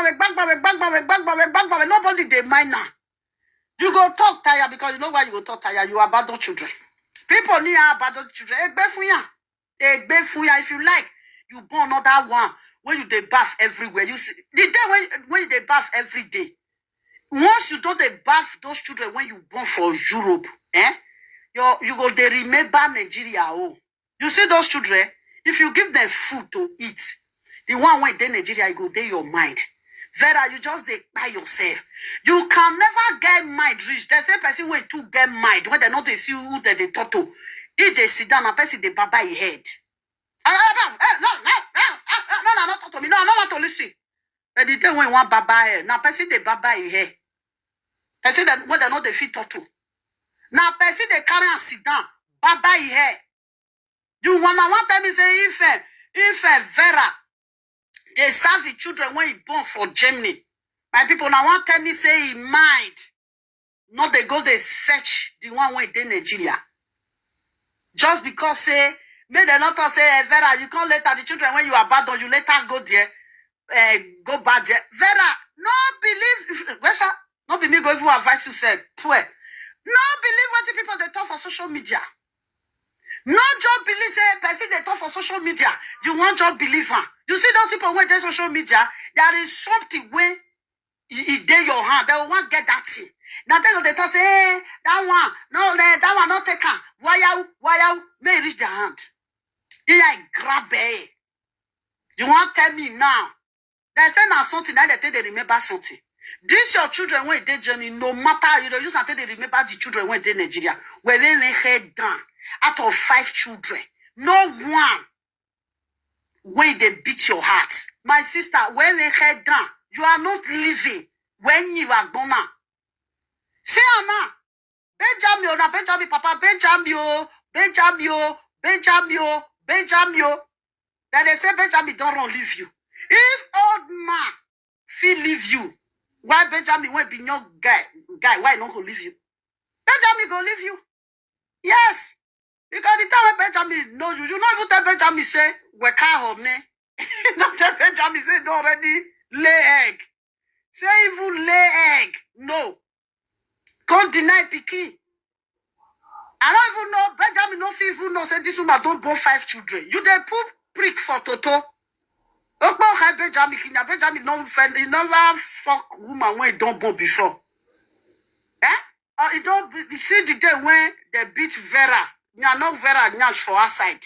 nobody they mind now. You go talk tired because you know why you go talk tired. You abandon children. People need abandon children. If you like, you born another one when you they bath everywhere. You see the day when they bath every day. Once you don't they bath those children when you born for Europe, you go they remember Nigeria. Oh, you see those children. If you give them food to eat, the one when they Nigeria, you go there your mind. Vera, you just dey by yourself. You can never get mind rich. There's a person when to get mind when they not they see who they talk to. If they sit down, a person they baba your head. I not talk to me. No, I don't want to listen. But the day when you want baba here, now person they baba here. Person that when they know they fit talk to. Now person they carry and sit down, baba here. You want tell me say if Vera they serve the children when he born for Germany. My people now want tell me say he mind. Not they go they search the one way in Nigeria. Just because say, may they not say, Vera, you can't let the children when you are bad or you later go there, go bad there. Vera, no believe, Wesha, not be me go even advise you said, no believe what the people they talk for social media. No job believe say person they talk for social media. You want job believer. You see those people when they social media, there is something where it dey your hand. They will want get that thing. Now they talk say, hey, that one, no, that one not take her. Why may reach the hand? He like grab it. You want tell me now? They say now something that they remember something. These your children when they journey, no matter you don't use until they remember the children when they Nigeria, where they lay head down. Out of 5 children, no one when they beat your heart. My sister, when they head down, you are not living when you are gonna. See Anna, Benjamin, Papa, Benjamin. Then they say Benjamin don't run leave you. If old man feel leave you, why Benjamin won't be your guy? Why not go leave you? Benjamin go leave you. Yes. Because the time when Benjamin know you not even tell Benjamin say, we can't hold me. Not tell Benjamin say, they already lay egg. Say even lay egg. No. Can't deny Piki. I don't even know, Benjamin no even know, say this woman don't born 5 children. You they put prick for Toto. Benjamin no friend, he never fuck woman when he don't born before. He don't see the day when they beat Vera. You are not Vera Nyash for our side.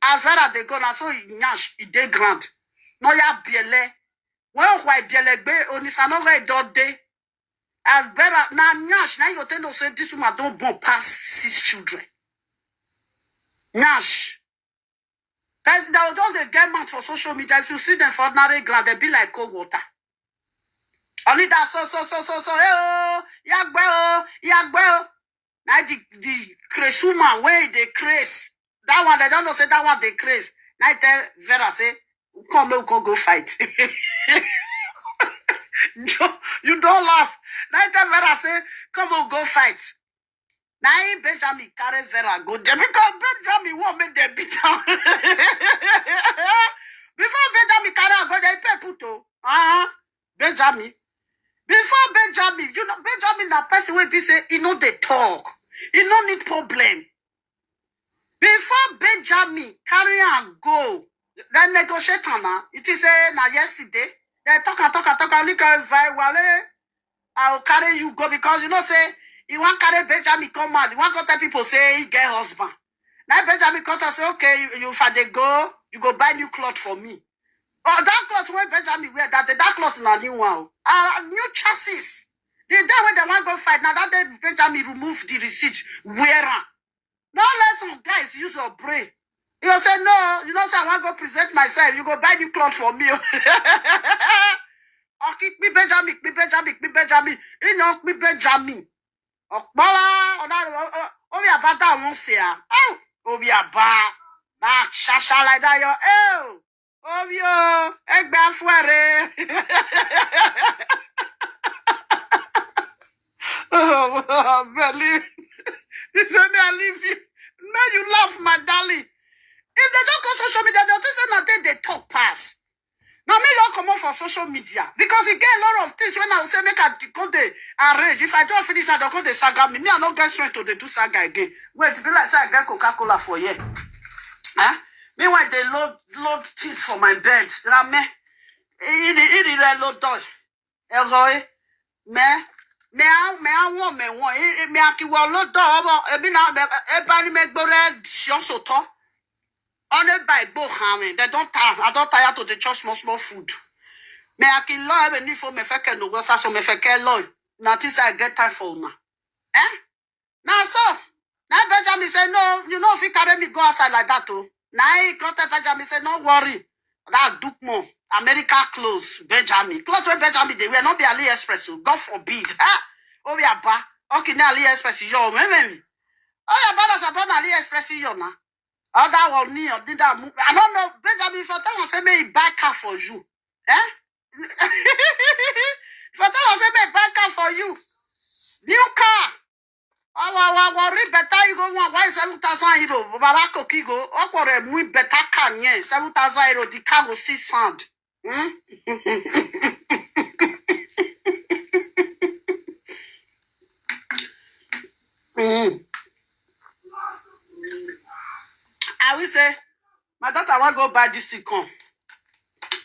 As Vera they go now, so Nyash it dey grand. No ya biele. When why biele be onisano re do day. As Vera na Nyash now you tell us say this woman don't born past 6 children. Nyash. Because they will just get mad for social media. If you see them for ordinary ground, they be like cold water. Only that so, yagbe. Now the crazy woman where they craze. That one, they don't know say that one they craze. Now tell Vera say, come go fight. You don't laugh. Now tell Vera say, come on, go fight. Now Benjamin carry Vera go there because Benjamin won't make them beat down. Before Benjamin carry her go there, he put to. Benjamin. Before Benjamin, you know, Benjamin that person will be say, he know they talk. He no need problem. Before Benjamin carry and go, they negotiate now. It is na yesterday. They talk. Only can wale. I'll carry you go because you know say you want carry Benjamin come out. You want to tell people say he get husband. Now Benjamin come to say okay, you for they go, you go buy new cloth for me. Oh, that cloth where Benjamin wear that cloth na new one. New chassis. The day when they want to go fight, now that day Benjamin remove the receipt, wear am. Now let some guys use your brain. You say, no, you know, say I want to go present myself. You go buy new clothes for me. Oh, kick me Benjamin. You know, me Benjamin. Oh, we are bad that won't say. Oh, we are bad. Nah, shasha like that, yo. Oh, yo, egg bad fuere. Oh, believe. He said, I leave you. Now you laugh, my darling. If they don't go social media, they'll say nothing they talk pass. Now me don't come on for social media. Because it get a lot of things when I will say make I go they arrange. If I don't finish now, they'll go they saga me. Me I not get strength to they do saga again. Wait, it be like say I get Coca-Cola for you. Huh? Meanwhile, they load things for my bed. Rame. It load dodge. Egoy. Me akiwa lodo obo ebi na ebani megbore siosoto only by bo hamen they don't have I don't tire to the church small food me akilo ebe ni for me feke no go sa so me feke lo na this I get time for una now so now Benjamin say no you know if you carry me go outside like that too now he got Benjamin say no worry That Dukmo, America clothes, Benjamin. Clothes with Benjamin, they will not be AliExpress. God forbid. Oh, we are back. Okay, now AliExpress, yo, man. Oh, yeah, but that's about AliExpress, yo, na. Other one, me, or did that. I don't know, Benjamin, if I tell us, say, me buy car for you. Eh? If I tell us, say, me buy car for you. New car. Oh, read better, you go, why 7,000 euro? Baba Koki go, oh, for a muy better car, 7,000 euro, the car will see sound. Hmm? I will say, my daughter want go buy this thing come.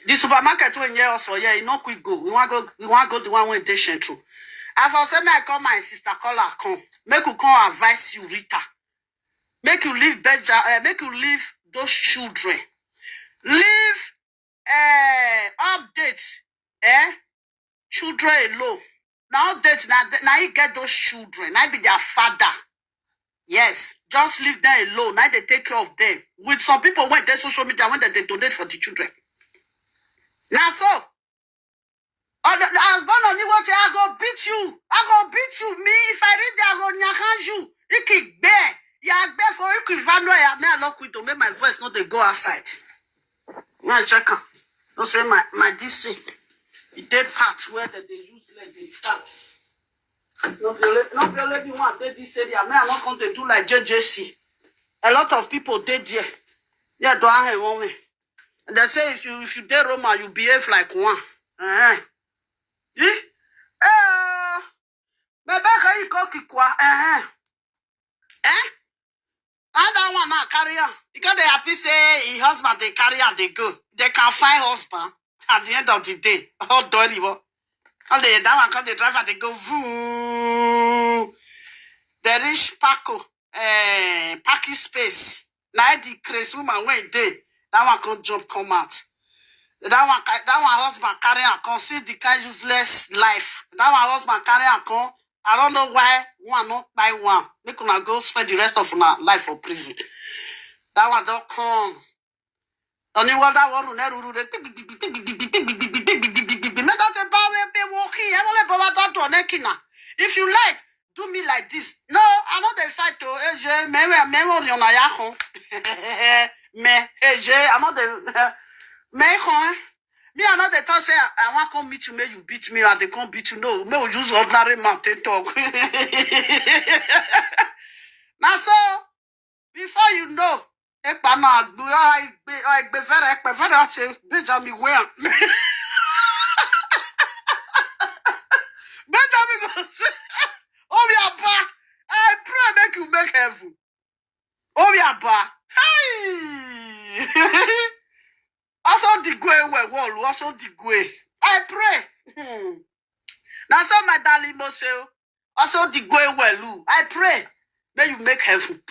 The supermarket when you also yeah, you know quick go. You want go the one when they sent through. I for say me I call my sister, call her come. Make you come advise you, Rita. Make you leave make you leave those children. Leave update children alone. Now update now you get those children. Now be their father. Yes, just leave them alone. Now they take care of them. With some people when they social media when they donate for the children. Now so, I was born on you what I go beat you. I go beat you. Me, if I read there, I go nyahanj you. You keep bear. Yeah, bear for you could value. I may not quit to make my voice not they go outside. Now check out. Don't say my this thing. It they part where they use like they start. Not the only one they this area. I may not come to do like JJC. A lot of people did there. Yeah, do I have one way. And they say if you dare Roma, you behave like one. Maybe you call Kikwa. And that one now carry on. Because they happy say his husband they carry on, they go. They can find husband at the end of the day. Oh, dirty one. And they that one call the driver, they go voo. They reach Paco, parking space. Now the crazy woman went there. That one can't jump, come out. That one husband carry on, come see the kind useless life. That one husband carry on, come. I don't know why one not buy one. Make una go spend the rest of una life for prison. That one don't come. Only what that one rule. If you like, do me like this. No, I know they fight to AJ. I'm not the me I know they talk say I want to come meet you, may you beat me, and they can't beat you. No, may we use ordinary mountain talk. Now so before you know, Benjamin where Benjamin go say, oh Yaba, I pray make you make heaven. Oh Yaba, hey. Also the way wall, also the way. I pray. Now so my darling Mose, also the way well. I pray. May you make heaven.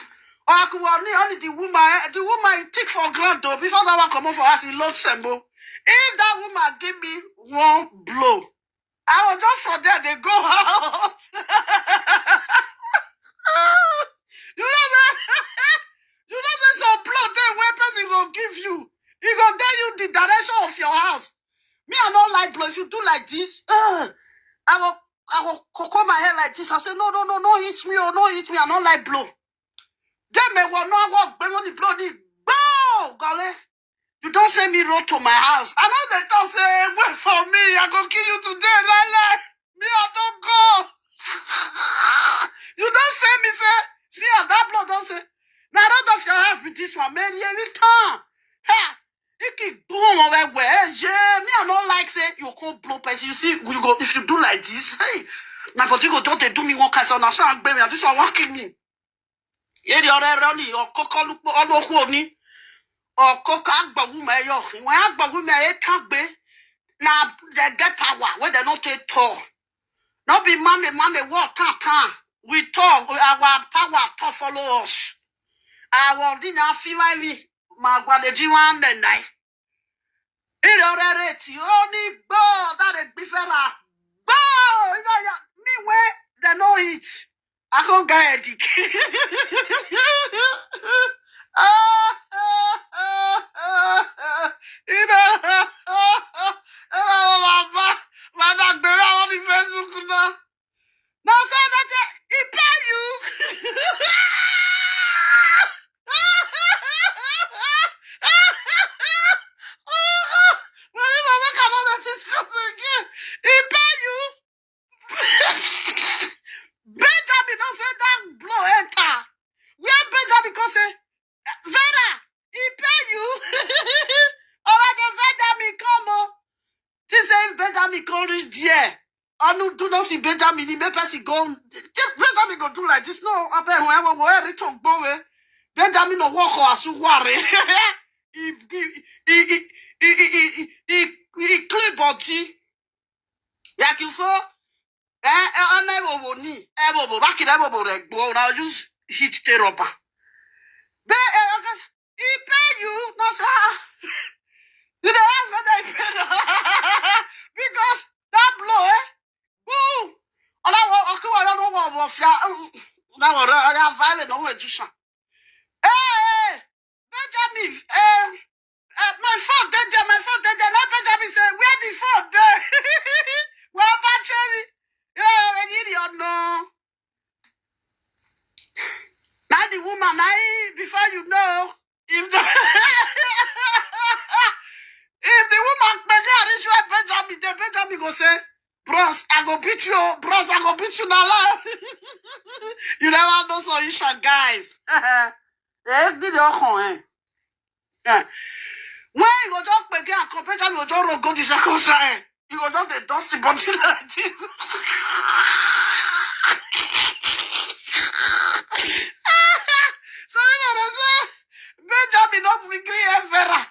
Or I could only the woman take for granted before that one come on for us in Lord Sembo. If that woman give me one blow, I will just for there they go out. You know say some blow there where person will give you. He gonna tell you the direction of your house. Me, I don't like blow. If you do like this, I will cocoa my hair like this. I say, no, hit me, or no hit me. I don't like blow. Then me will not walk bang on the blow. Go, golly. You don't send me road to my house. I know they don't say, wait for me. I gonna kill you today, Lala. Me, I don't go. You don't say me, say, see, that blow don't say. Now, road of your house be this one, man. Yeah, we come. Ha. You keep doing over where, yeah. Me, I don't like say you can't blow person. You see, we go if you do like this, hey, my body go don't they do me one kind of national baby. This one walking me. Yeah, the other running or cocoa look on the honey or cocoa agba woman. Yo, when agba woman can't be now they get power where they not take tall. Not be mommy walk time. We talk our power to follow us. Our dinner feel like my guadeji one the night. It already only go that a bifera. Go! Me where they know it. I can't get it. You know, Mama, on the Facebook now. Now say that he pay you. Mama cannot let this happen again. He pay you. Benjamin don't say that blow enter. Where Benjamin go say, Vera, he pay you. Alright, Benjamin come on. This is Benjamin come reach there. I no do not see Benjamin. He may person go. Benjamin go do like this. No, I bet whoever we talk boy. Benjamin no walk or asu worry. He clean body. Like you for. I never ni. Ebo back in ebo reg. But now just hit the rubber. He pay you. No sir. You don't ask what I pay. Because that blow, Boom! And I don't want to now I have violent no way to shine. Hey, Benjamin, my phone, Now Benjamin said, where the phone there? Well, Benjamin, an idiot, no. Now the woman, before you know, if the if the woman Benjamin, then Benjamin go say, Bros, I go beat you. Bros, I go beat you now. You never know so Isha, guys. Did you when you go talk again, compare you don't go to second side. You go talk the dusty body like this. So you know what I'm saying? Benjamin not regret Vera.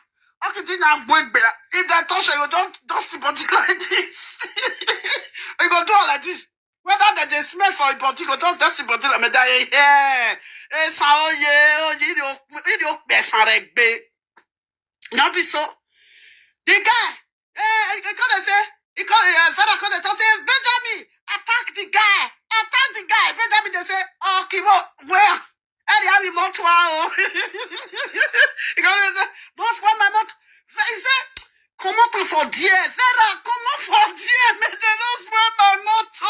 I didn't have work better. If that touch you don't dusty body like this. You go do all like this. Whether they smell for your body, you go do dusty body like that. Yeah. You best not be so. The guy, he can't say, Father can't say, Benjamin, attack the guy. Benjamin, they say, oh, Kibo, where? And you have him more to he can't say, boss, what my mouth? He said, comment on for Dieu? Vera, comment for Dieu? Mais they don't spoil my mouth.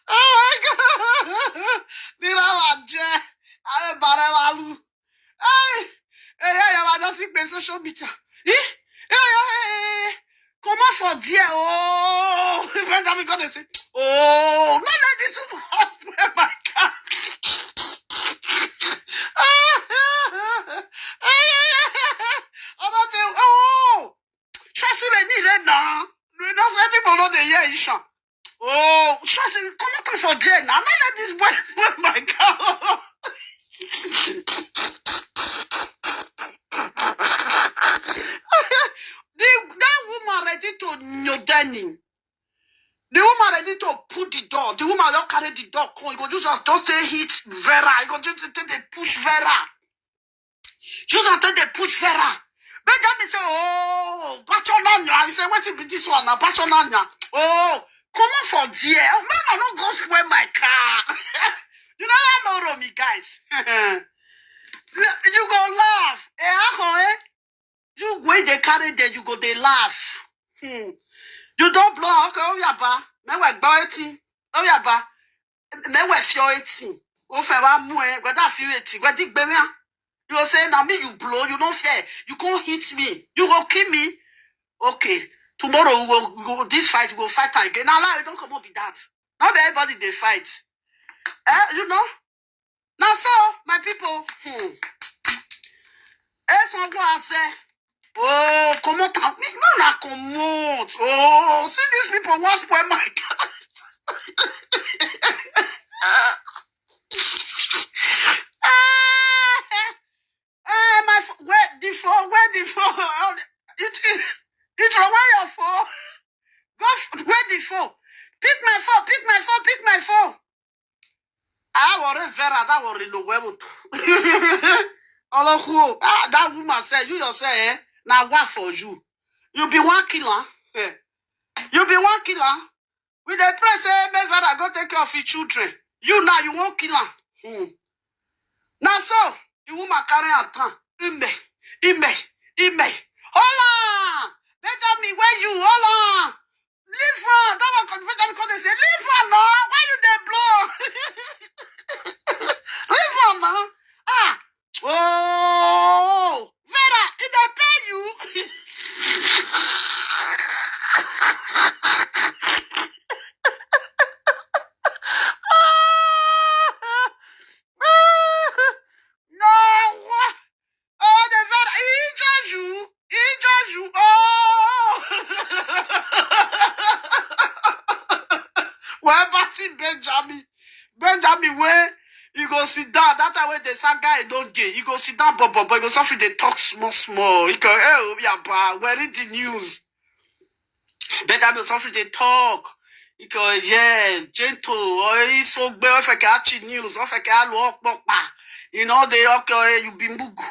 Oh my God. Nila Wajé. Aye, Barewalu. I just see social media. Comment for Dieu? Oh, Benjamin gonna say, oh, no, this is what my God. Oh, trust me, need now. That's why people know the year Isha. Oh, trust me, come on for Dieu now. Not this boy, my God. That woman ready to nyodeni. The woman ready to put the door. The woman don't carry the door. You go just stay hit Vera. You go just take the push Vera. Just until they push Vera. Benjamin say, oh, Bachonanya. He said, what is this one now? Bachonanya. Oh, come on for dear. Man, I don't go spoil my car. You never know me, guys. You go laugh. You when they carry there, you go they laugh. You don't blow. Okay, oh yaba. Me we gba eti. Oh yaba. Me we fio eti. O fe wa mu go da fio eti. Go di gbe me. You say now me you blow. You don't fear. You can't hit me. You go kill me. Okay. Tomorrow we go this fight. We go fight again. Now you don't come up with that. Not everybody they fight. You know. Now so my people. Son go and say. Oh, comment no na comment. Oh, see these people want spoil my God. My where the phone? It where your phone? Go where the phone? Pick my phone. I worry Vera, that worry no where. Oh, that woman said, you yourself, now what for you? You be one killer. You be one killer. With the press, Vera, go take care of your children. You now, you won't kill her. Now so, The woman carry her tongue. Ime. Hold on. Benjamin, where you? Hold on. Leave her. That one Benjamin come and say, leave her now. Why you dey blow? Leave her now. Ah. Oh. Vera, did they pay you? No. Oh, the Vera, he judge you. Oh. Where about Benjamin, where you go sit down. That time when the sad guy don't get, you go sit down, but you go suffer. They talk small. You go, hey, yeah, where is the news? Benjamin suffer. They talk. You go, yeah, gentle. Oh, he's so bad. If I catch news, if I can walk, you know they okay. You be mugu.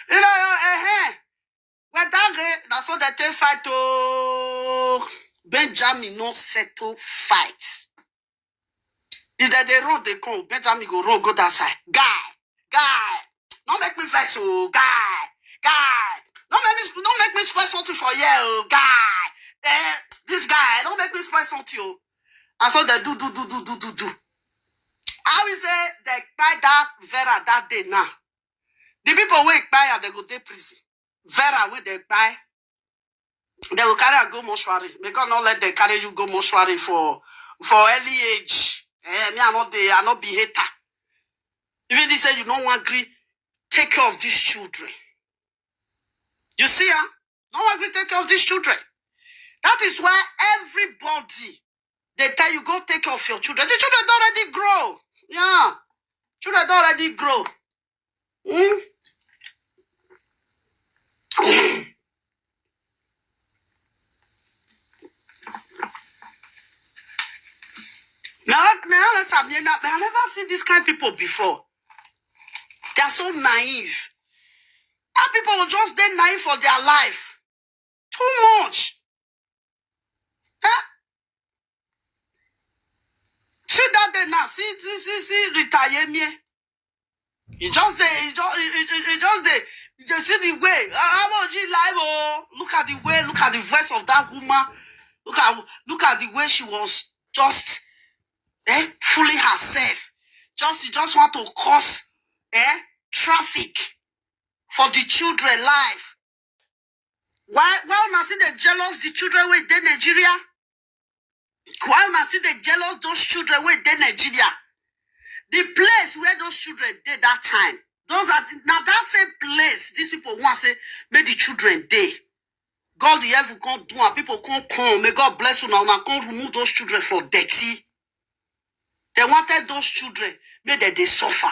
You know, When that's what they take fight to Benjamin no settle fight. If they run, they come. Benjamin go run, go that side. Guy. Don't make me vex, oh, guy. Don't make me spoil something for you, oh, guy. This guy, don't make me spoil something, oh. And so they do. I will say they buy that Vera that day now. The people who buy they go to prison. Vera when they buy, they will carry her go mortuary. May God not let them carry you go mortuary for early age. Me, I not be hater. Even they say you don't want to take care of these children. You see, no one agree take care of these children. That is why everybody they tell you go take care of your children. The children don't already grow. Yeah, children don't already grow. I never seen this kind of people before. They are so naive. And people will just stay naive for their life. Too much. Huh? See that day now. See, retire me. You just there. You just see the way. Look at the way. Look at the voice of that woman. Look at the way she was just fooling herself. She just want to cause traffic for the children life. Why not see the jealous the children with the Nigeria? Why not see the jealous those children with the Nigeria? The place where those children did that time. Those are now that same place. These people want to say, make the children day. God the heaven can't do and people can't come. May God bless you now. Now can't remove those children for dirty. They wanted those children, made that they suffer.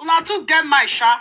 Una to get my shot.